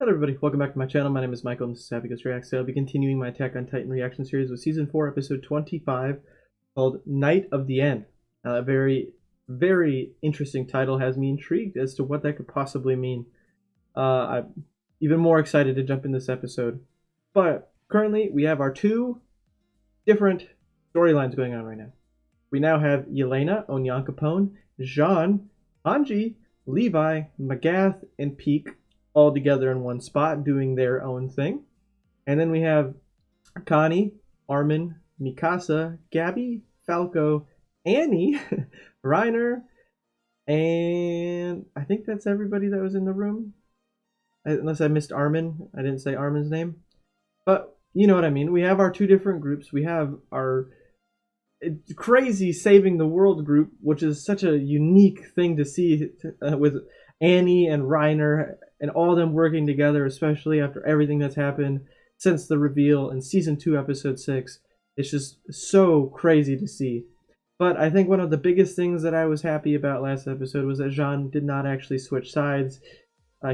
Hello everybody, welcome back to my channel. My name is Michael and this is Happy Ghost Reacts. Today I'll be continuing my Attack on Titan reaction series with Season 4, Episode 25, called Night of the End. A very interesting title, has me intrigued as to what that could possibly mean. I'm even more excited to jump in this episode. But currently, we have our two different storylines going on right now. We now have Yelena, Onyankopon, Jean, Hanji, Levi, Magath, and Peak all together in one spot doing their own thing. And then we have Connie, Armin, Mikasa, Gabby, Falco, Annie, Reiner, and I think that's everybody that was in the room. Unless I missed Armin. I didn't say Armin's name. But you know what I mean. We have our two different groups. We have our crazy saving the world group, which is such a unique thing to see with Annie and Reiner and all of them working together, especially after everything that's happened since the reveal in Season 2, Episode 6. It's just so crazy to see. But I think one of the biggest things that I was happy about last episode was that Jean did not actually switch sides.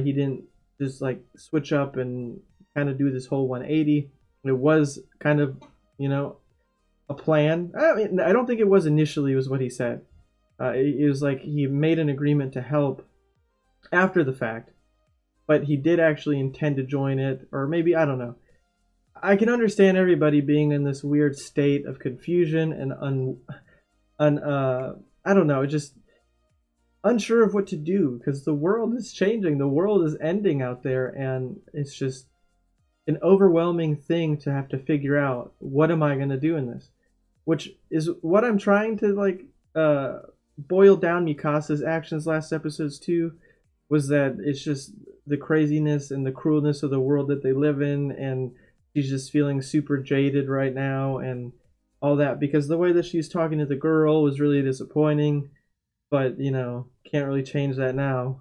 He didn't just like switch up and kind of do this whole 180. It was kind of, a plan. I mean, I don't think it was initially, was what he said. It was like he made an agreement to help after the fact, but he did actually intend to join it, or maybe, I don't know. I can understand everybody being in this weird state of confusion and I don't know, just unsure of what to do, because the world is changing, the world is ending out there, and it's just an overwhelming thing to have to figure out, what am I going to do in this? Which is what I'm trying to boil down Mikasa's actions last episodes too, was that it's just the craziness and the cruelness of the world that they live in, and she's just feeling super jaded right now and all that, because the way that she's talking to the girl was really disappointing, but can't really change that now.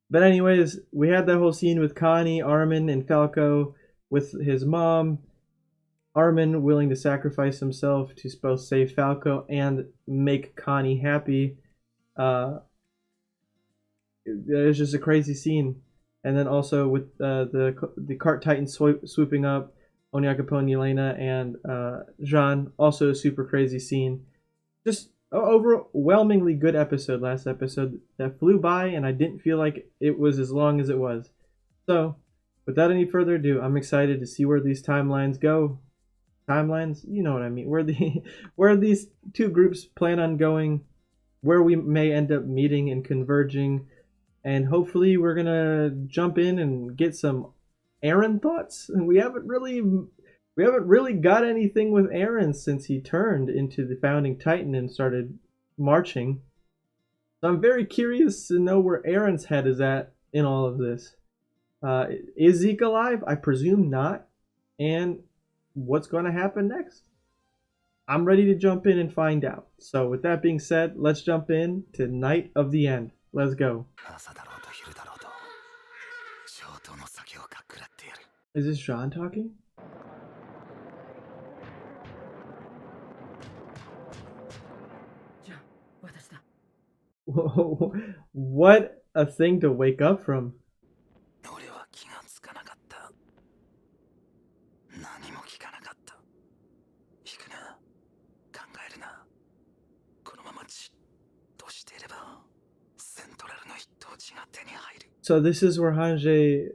But anyways, we had that whole scene with Connie, Armin, and Falco with his mom. Armin willing to sacrifice himself to both save Falco and make Connie happy. It was just a crazy scene. And then also with the cart titan swooping up, Onyankopon, Yelena, and Jean, also a super crazy scene. Just an overwhelmingly good episode last episode that flew by, and I didn't feel like it was as long as it was. So, without any further ado, I'm excited to see where these timelines go. Timelines? You know what I mean. Where these two groups plan on going, where we may end up meeting and converging, and hopefully we're gonna jump in and get some Eren thoughts. And we haven't really got anything with Eren since he turned into the founding Titan and started marching. So I'm very curious to know where Eren's head is at in all of this. Is Zeke alive? I presume not. And what's going to happen next? I'm ready to jump in and find out. So with that being said, let's jump in to Night of the End. Let's go. Is this Jean talking? Whoa, what a thing to wake up from. So this is where Hanji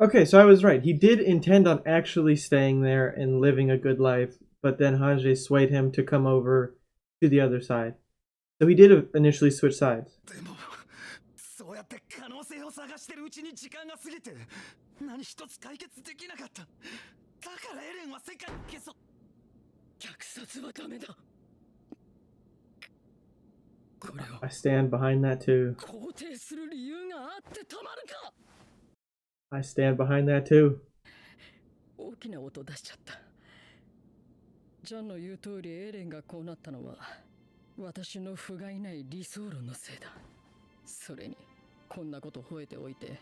okay, so I was right. He did intend on actually staying there and living a good life, but then Hanji swayed him to come over to the other side. So he did initially switch sides. I stand behind that too. I stand behind that too. 大きな音出しちゃった。ジャンの言う通りエレンがこうなったのは私の不甲斐ない理想論のせいだ。それにこんなこと吠えておいて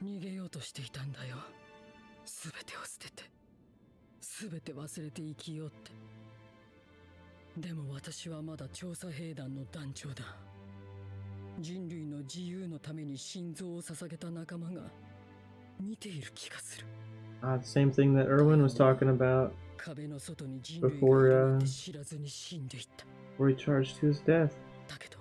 逃げようとしていたんだよ。全てを捨てて、全て忘れて生きようって。でも私はまだ調査兵団の団長だ。人類の自由のために心臓を捧げた仲間が見ている気がする。The same thing that Erwin was talking about 壁の外に人類がいるなんて知らずに死んでいった。before he charged to his death. だけど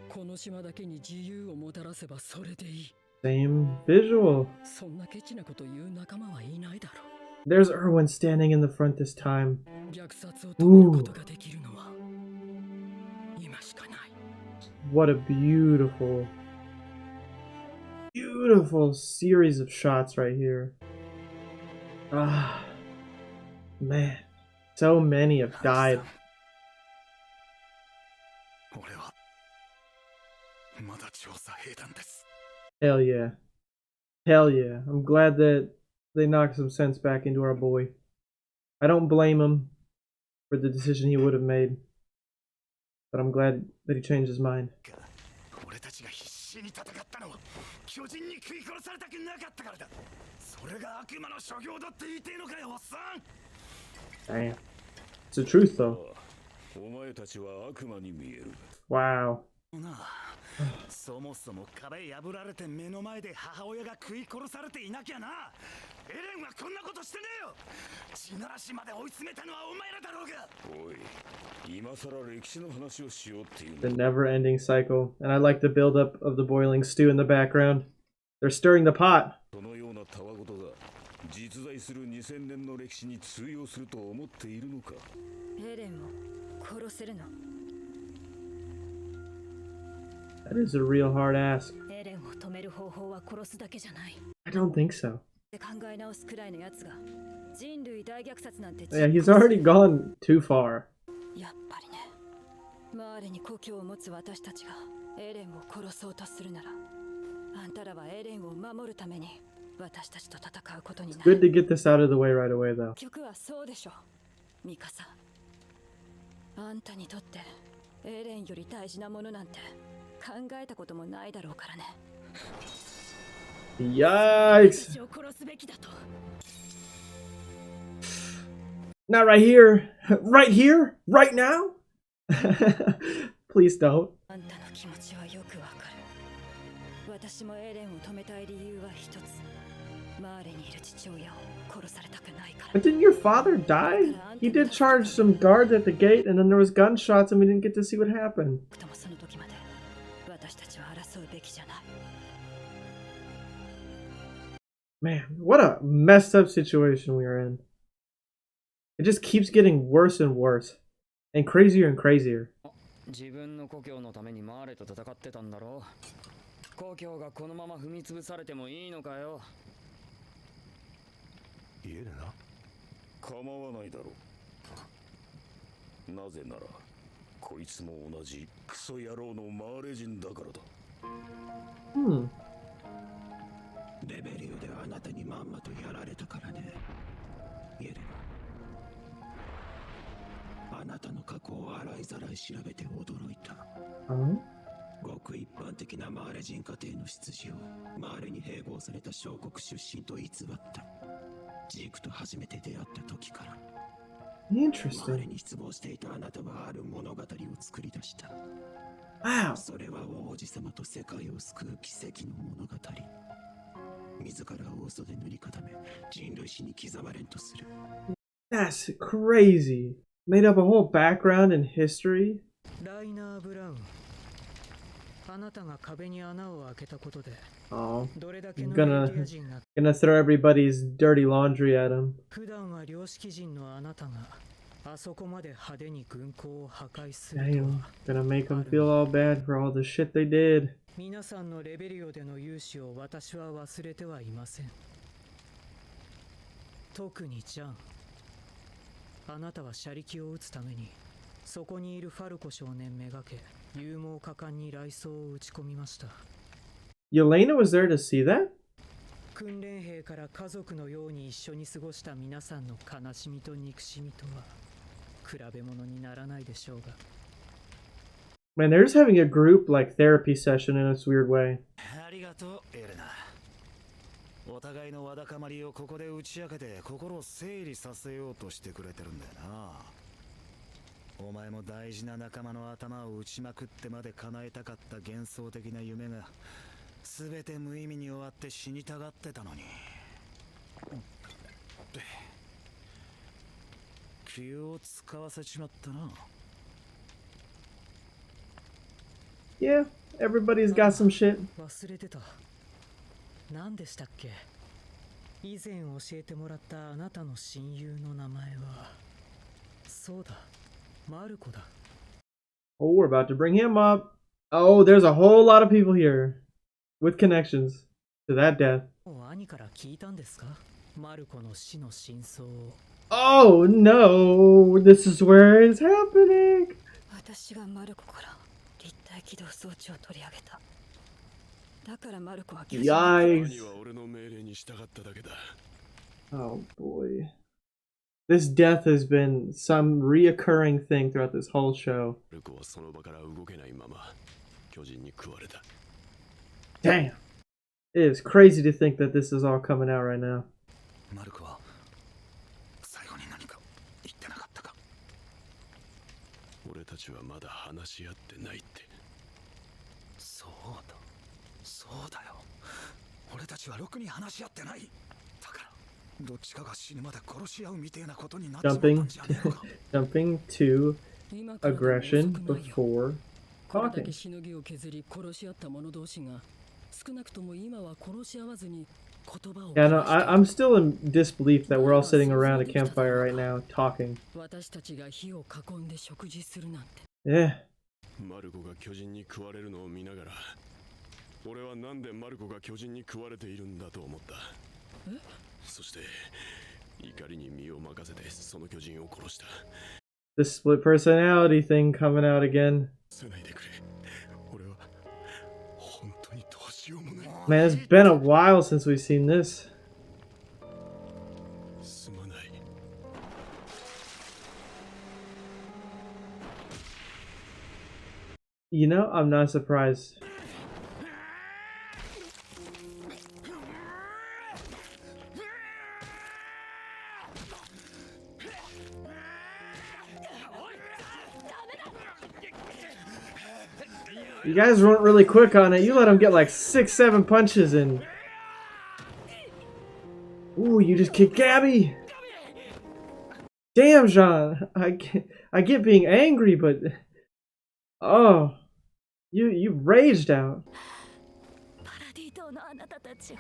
この島だけに自由をもたらせばそれでいい。 Same visual. そんなケチなこと言う仲間はいないだろう。 There's Erwin standing in the front this time. 虐殺を止めることができるのは今しかない。 What a beautiful, beautiful series of shots right here. Ah, man. So many have died. 俺はまだ調査兵団です。 Hell yeah. Hell yeah. I'm glad that they knocked some sense back into our boy. I don't blame him for the decision he would have made. But I'm glad that he changed his mind. 俺たちが必死に戦ったのは巨人に食い殺されたくなかったからだ。それが悪魔の所業だって言っていいのかよ、おっさん。 Damn. It's the truth though. お前たちは悪魔に見える。 Wow. なあ、そもそも壁破られて目の前で母親が食い殺されていなきゃな。エレンはこんなことしてねえよ。地ならしまで追い詰めたのはお前らだろうが。おい、今さら歴史の話をしようっていうの。 The never-ending cycle. And I like the build-up of the boiling stew in the background. They're stirring the pot. そのようなたわごとが実在する2000年の歴史に通用すると思っているのか。エレンを殺せるの？ That is a real hard ask. エレンを止める方法は殺すだけじゃない。 I don't think so. 考え直すくらいのやつが人類大虐殺なんて。 Yeah, he's already gone too far. やっぱりね。マーレに故郷を持つ私たちがエレンを殺そうとするなら、あんたらはエレンを守るために私たちと戦うことになる。 Good to get this out of the way right away though. 結局はそうでしょ、ミカサ。あんたにとってエレンより大事なものなんて考えたこともないだろうからね。 Yikes! Not right here! Right here? Right now? Please don't. あんたの気持ちはよくわかる。私もエレンを止めたい理由は一つ。マーレにいる父親を殺されたくないから。 But didn't your father die? He did charge some guards at the gate and then there was gunshots and we didn't get to see what happened. その時まで私たちは争うべきじゃない。 Man, what a messed up situation we are in. It just keeps getting worse and worse. And crazier and crazier. 自分の故郷のためにマーレと戦ってたんだろう。故郷がこのまま踏み潰されてもいいのかよ。言えるな。構わないだろう。なぜならこいつも同じクソ野郎のマーレ人だからだ。レベリオであなたにまんまとやられたからね。エレン。あなたの過去を洗いざらい調べて驚いた。ごく一般的なマーレ人家庭の出自をマーレに併合された小国出身と偽った。ジークと初めて出会った時から。マーレに失望していたあなたはある物語を作り出した。Wow. それは王子様と世界を救う奇跡の物語。自らを嘘で塗り固め人類史に刻まれんとする。 That's crazy. Made up a whole background and history. ライナー・ブラウン、あなたが壁に穴を開けたことで Oh, どれだけの gonna メディア人が gonna throw everybody's dirty laundry at him. 普段は良識人のあなたがあそこまで派手に軍港を破壊すると Damn, は gonna make them feel all bad for all the shit they did. 皆さんのレベリオでの勇姿を私は忘れてはいません。特にジャン、あなたは車力を撃つためにそこにいるファルコ少年めがけ勇猛果敢に雷装を打ち込みました。 Yelena was there to see that? 訓練兵から家族のように一緒に過ごした皆さんの悲しみと憎しみとは比べ物にならないでしょうが。 Man, they're just having a group like therapy session in this weird way. ありがとう、エレナ。お互いのわだかまりをここで打ち明けて心を整理させようとしてくれてるんだよな。お前も大事な仲間の頭を打ちまくってまで叶えたかった幻想的な夢が全て無意味に終わって死にたがってたのに。気を使わせちまったな。Yeah, everybody's got some shit. 忘れてた。何でしたっけ？以前教えてもらったあなたの親友の名前は。そうだ、マルコだ。Oh, we're about to bring him up. Oh, there's a whole lot of people here with connections to that death. 兄から聞いたんですか？マルコの死の真相を。Oh no, this is where it's happening. 私がマルコから立体起動装置を取り上げた。だからマルコは巨人に Yikes. 俺の命令に従っただけだ。 Oh boy. This death has been some reoccurring thing throughout this whole show. ルコはその場から動けないまま巨人に食われた。 Damn. It is crazy to think that this is all coming out right now. マルコは最後に何か言ってなかったか？俺たちはまだ話し合ってないって。そうだ、そうだよ。俺たちはろくに話し合ってない。だからどっちかが死ぬまで殺し合うみたいなことになっちまったんじゃねえのか。Jumping to 今からでも aggression 遅くないよ。 before これだ talking. けしのぎを削り殺し合った者同士が少なくとも今は殺し合わずに言葉を Yeah, no, 交わしている。 I'm still in disbelief that we're all sitting around a campfire right now talking. 私たちが火を囲んで食事するなんて。 Yeah. マルコが巨人に食われるのを見ながら、俺はなんでマルコが巨人に食われているんだと思った。そして怒りに身を任せてその巨人を殺した。 The split personality thing coming out again. せないでくれ。俺は本当にどうしようもない。 Man, it's been a while since we've seen this. すまない。 You know, I'm not surprised. You guys weren't really quick on it. You let him get like 6-7 punches and... Ooh, you just kicked Gabby! Damn, Jean! I get being angry, but... Oh... You raged out. パラディ島のあなたたちを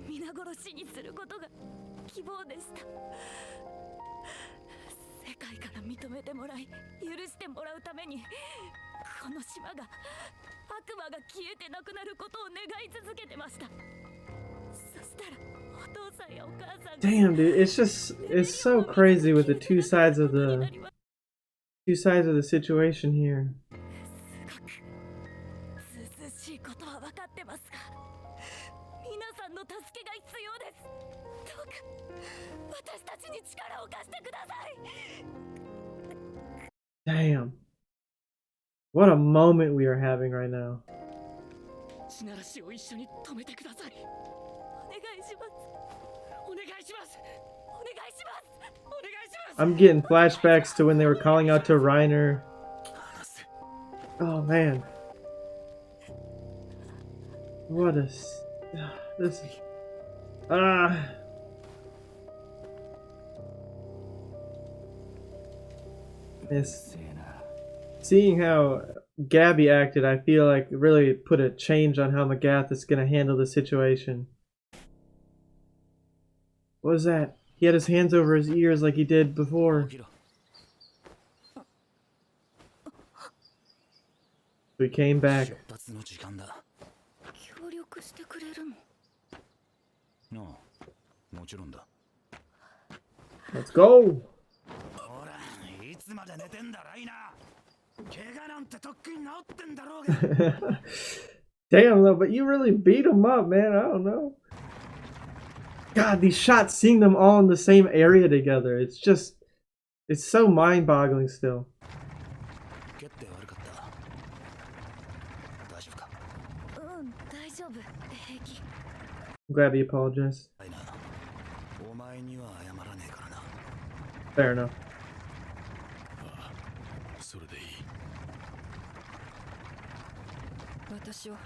皆殺しにすることが希望でした。世界から認めてもらい許してもらうためにこの島が悪魔が消えてなくなることを願い続けてました。そしたらお父さんやお母さんが Damn, dude, it's so crazy with the two sides of the situation here. 涼しいことは分かってますが、皆さんの助けが必要です。どうか私たちに力を貸してください。 Damn. What a moment we are having right now. 地ならしを一緒に止めてください。お願いします。お願いします。お願いします。お願いします。 I'm getting flashbacks to when they were calling out to Reiner. Oh man. What a... This... Ah... This... Seeing how Gabby acted, I feel like it really put a change on how Magath is going to handle the situation. What was that? He had his hands over his ears like he did before. So he came back. 協力してくれるの？ああ、もちろんだ。 Let's go! ほら、いつまで寝てんだライナー。怪我なんてとっくに治ってんだろうが。 Damn, though, but you really beat him up, man. I don't know. God, these shots, seeing them all in the same area together, it's just... It's so mind-boggling still. 蹴って悪かった。大丈夫か？大丈夫。平気。 I'm glad he apologized. ライナー、お前には謝らねえからな。Fair enough. ああ、それでいい。私は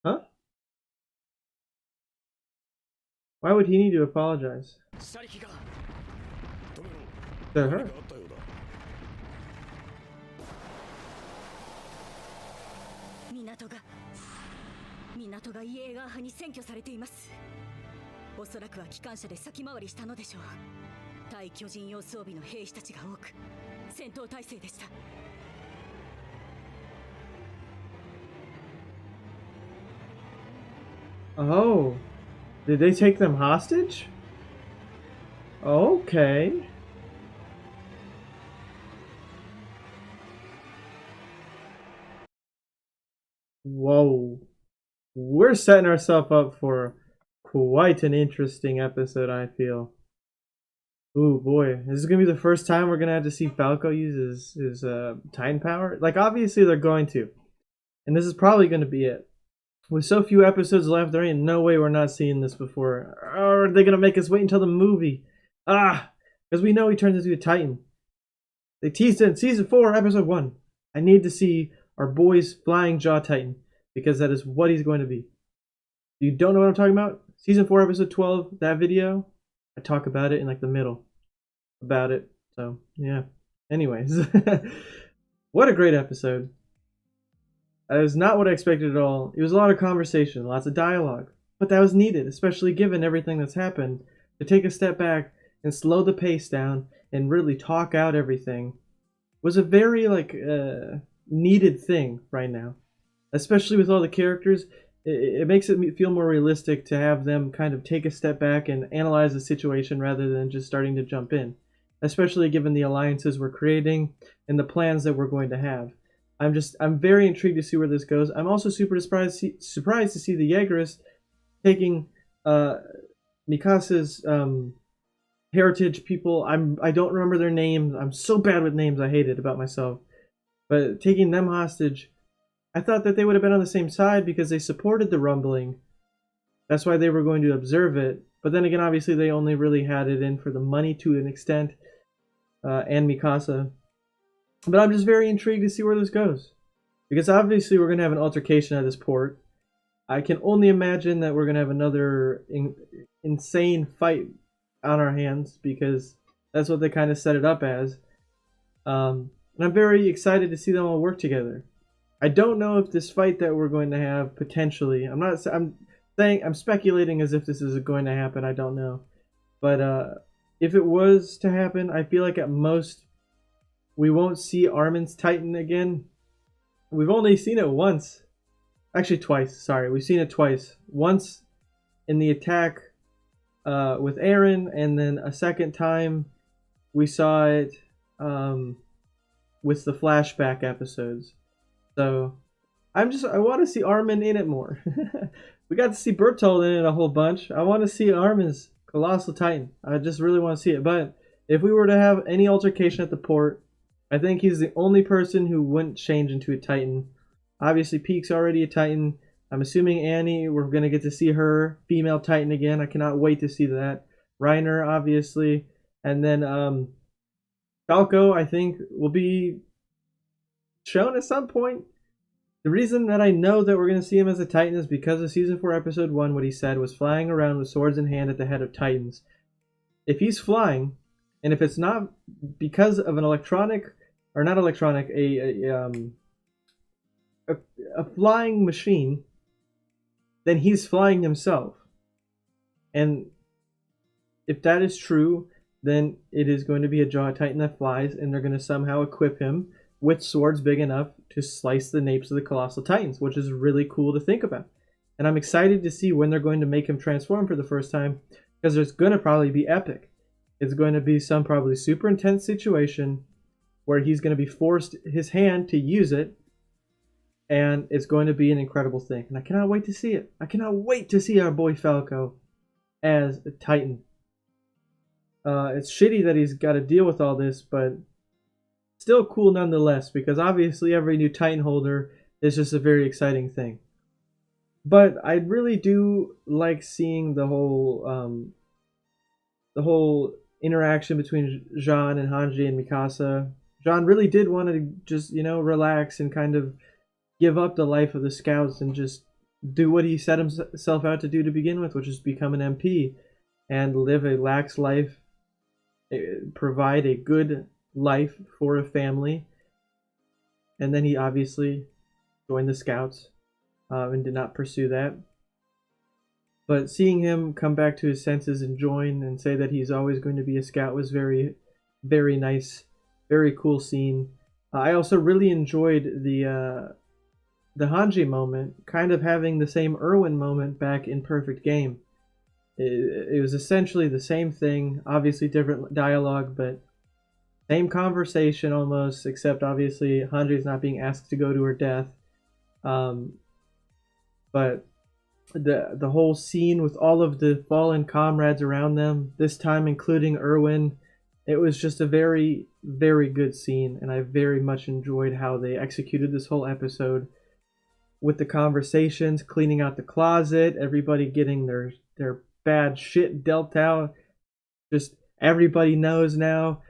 Huh? Why would he need to apologize? 車力が To her? 港がイエーガー派に占拠されています。おそらくは機関車で先回りしたのでしょう。対巨人用装備の兵士たちが多く戦闘態勢でした。Oh, did they take them hostage? Okay. Whoa. We're setting ourselves up for quite an interesting episode, I feel. Ooh, boy. This is going to be the first time we're going to have to see Falco use his Titan power. Like, obviously they're going to. And this is probably going to be it. With so few episodes left, there ain't no way we're not seeing this before. Or are they going to make us wait until the movie? Because we know he turns into a Titan. They teased it in Season 4, Episode 1. I need to see our boy's Flying Jaw Titan, because that is what he's going to be. If you don't know what I'm talking about, Season 4, Episode 12, that video, I talk about it in like the middle. About it. So, yeah. Anyways. What a great episode. That was not what I expected at all. It was a lot of conversation, lots of dialogue. But that was needed, especially given everything that's happened. To take a step back and slow the pace down and really talk out everything was a very needed thing right now. Especially with all the characters, it makes it feel more realistic to have them kind of take a step back and analyze the situation rather than just starting to jump in. Especially given the alliances we're creating and the plans that we're going to have. I'm very intrigued to see where this goes. I'm also super surprised to see the Jaegerists taking Mikasa's heritage people. I don't remember their names. I'm so bad with names. I hate it about myself. But taking them hostage, I thought that they would have been on the same side because they supported the rumbling. That's why they were going to observe it. But then again, obviously they only really had it in for the money to an extent, and Mikasa. But I'm just very intrigued to see where this goes. Because obviously we're going to have an altercation at this port. I can only imagine that we're going to have another insane fight on our hands. Because that's what they kind of set it up as. And I'm very excited to see them all work together. I don't know if this fight that we're going to have potentially... I'm speculating as if this is going to happen. I don't know. But if it was to happen, I feel like at most... we won't see Armin's Titan again. We've only seen it once. Actually, twice. Sorry, we've seen it twice. Once in the attack with Eren, and then a second time we saw it with the flashback episodes. So I want to see Armin in it more. We got to see Bertolt in it a whole bunch. I want to see Armin's Colossal Titan. I just really want to see it. But if we were to have any altercation at the port, I think he's the only person who wouldn't change into a Titan. Obviously, Peak's already a Titan. I'm assuming Annie, we're going to get to see her female Titan again. I cannot wait to see that. Reiner, obviously. And then Falco, I think, will be shown at some point. The reason that I know that we're going to see him as a Titan is because of Season 4, Episode 1, what he said was flying around with swords in hand at the head of Titans. If he's flying, and if it's not because of an electronic... or not electronic, a flying machine, then he's flying himself. And if that is true, then it is going to be a Jaw Titan that flies, and they're going to somehow equip him with swords big enough to slice the napes of the Colossal Titans, which is really cool to think about. And I'm excited to see when they're going to make him transform for the first time, because it's going to probably be epic. It's going to be some probably super intense situation where he's going to be forced his hand to use it, and it's going to be an incredible thing. And I cannot wait to see it. I cannot wait to see our boy Falco as a Titan. It's shitty that he's got to deal with all this, but still cool nonetheless, because obviously every new Titan holder is just a very exciting thing. But I really do like seeing the whole interaction between Jean and Hanji and Mikasa. Jean really did want to just, relax and kind of give up the life of the scouts and just do what he set himself out to do to begin with, which is become an MP and live a lax life, provide a good life for a family. And then he obviously joined the scouts and did not pursue that. But seeing him come back to his senses and join and say that he's always going to be a scout was very, very nice, very cool scene. I also really enjoyed the Hanji moment, kind of having the same Erwin moment back in Perfect Game. It was essentially the same thing, obviously different dialogue, but same conversation almost, except obviously Hanji's not being asked to go to her death. But the whole scene with all of the fallen comrades around them, this time including Erwin, it was just a very, very good scene, and I very much enjoyed how they executed this whole episode with the conversations, cleaning out the closet, everybody getting their bad shit dealt out. Just everybody knows now.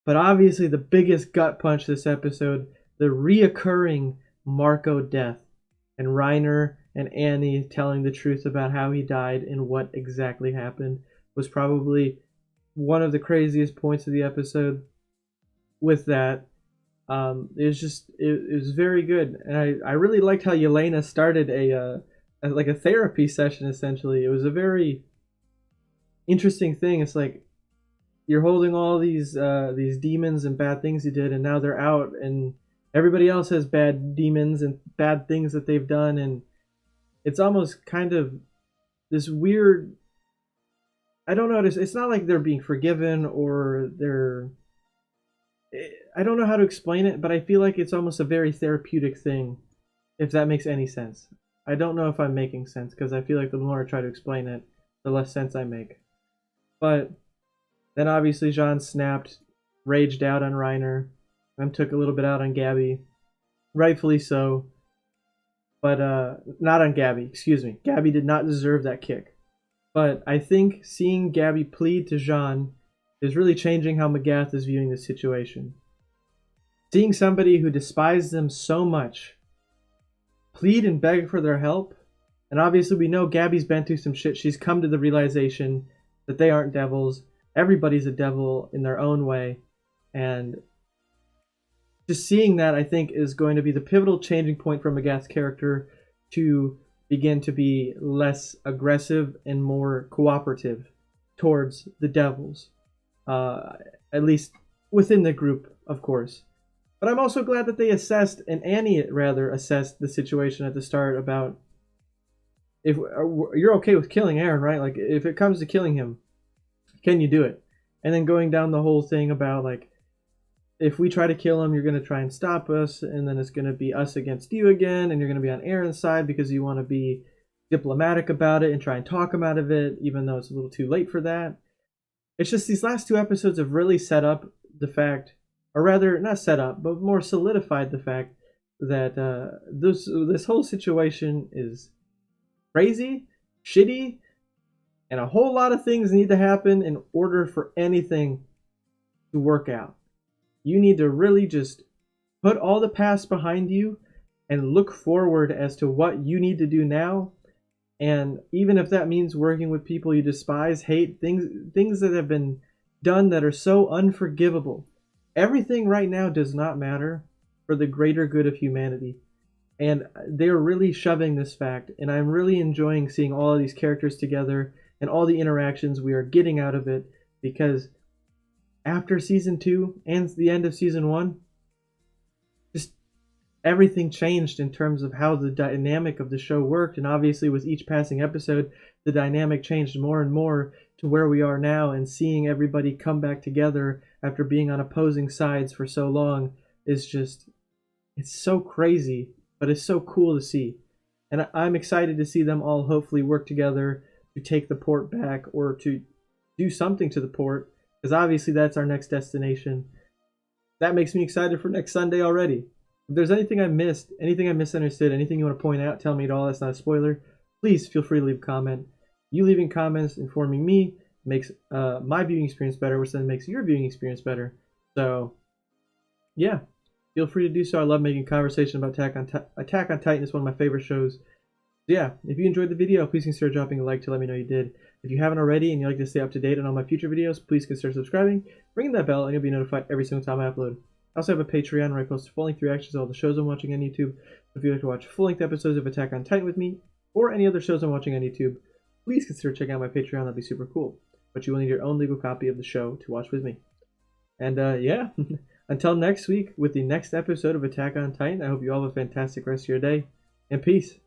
But obviously the biggest gut punch this episode, the reoccurring Marco death, and Reiner and Annie telling the truth about how he died and what exactly happened, was probably one of the craziest points of the episode. With that, it was very good, and I really liked how Yelena started a therapy session. Essentially, it was a very interesting thing. It's like you're holding all these demons and bad things you did, and now they're out, and everybody else has bad demons and bad things that they've done, and it's almost kind of this weird. I don't know. It's not like they're being forgiven or they're. I don't know how to explain it, but I feel like it's almost a very therapeutic thing, if that makes any sense. I don't know if I'm making sense, because I feel like the more I try to explain it, the less sense I make. But then obviously Jean snapped, raged out on Reiner, and took a little bit out on Gabby. Rightfully so. But not on Gabby, excuse me. Gabby did not deserve that kick. But I think seeing Gabby plead to Jean is really changing how Magath is viewing the situation. Seeing somebody who despised them so much plead and beg for their help, and obviously we know Gabby's been through some shit. She's come to the realization that they aren't devils. Everybody's a devil in their own way, and just seeing that, I think, is going to be the pivotal changing point for Magath's character to begin to be less aggressive and more cooperative towards the devils. At least within the group, of course. But I'm also glad that they assessed, and Annie rather assessed the situation at the start about if you're okay with killing Aaron, right? Like, if it comes to killing him, can you do it? And then going down the whole thing about, like, if we try to kill him, you're going to try and stop us, and then it's going to be us against you again, and you're going to be on Aaron's side because you want to be diplomatic about it and try and talk him out of it, even though it's a little too late for that. It's just these last two episodes have really set up the fact, or rather, not set up, but more solidified the fact that this whole situation is crazy, shitty, and a whole lot of things need to happen in order for anything to work out. You need to really just put all the past behind you and look forward as to what you need to do now. And even if that means working with people you despise, hate, things that have been done that are so unforgivable. Everything right now does not matter for the greater good of humanity. And they're really shoving this fact. And I'm really enjoying seeing all of these characters together and all the interactions we are getting out of it. Because after Season 2 and the end of Season 1, just everything changed in terms of how the dynamic of the show worked, and obviously with each passing episode, the dynamic changed more and more to where we are now, and seeing everybody come back together after being on opposing sides for so long is just, it's so crazy, but it's so cool to see. And I'm excited to see them all hopefully work together to take the port back, or to do something to the port, because obviously that's our next destination. That makes me excited for next Sunday already. If there's anything I missed, anything I misunderstood, anything you want to point out, tell me at all. That's not a spoiler. Please feel free to leave a comment. You leaving comments informing me makes my viewing experience better, which then makes your viewing experience better. So, yeah, feel free to do so. I love making conversation about Attack on Titan. Is one of my favorite shows. So yeah, if you enjoyed the video, please consider dropping a like to let me know you did. If you haven't already and you'd like to stay up to date on all my future videos, please consider subscribing, ringing that bell, and you'll be notified every single time I upload. I also have a Patreon where I post full-length reactions to all the shows I'm watching on YouTube. So if you'd like to watch full-length episodes of Attack on Titan with me, or any other shows I'm watching on YouTube, please consider checking out my Patreon. That'd be super cool. But you will need your own legal copy of the show to watch with me. And yeah, until next week with the next episode of Attack on Titan, I hope you all have a fantastic rest of your day, and peace.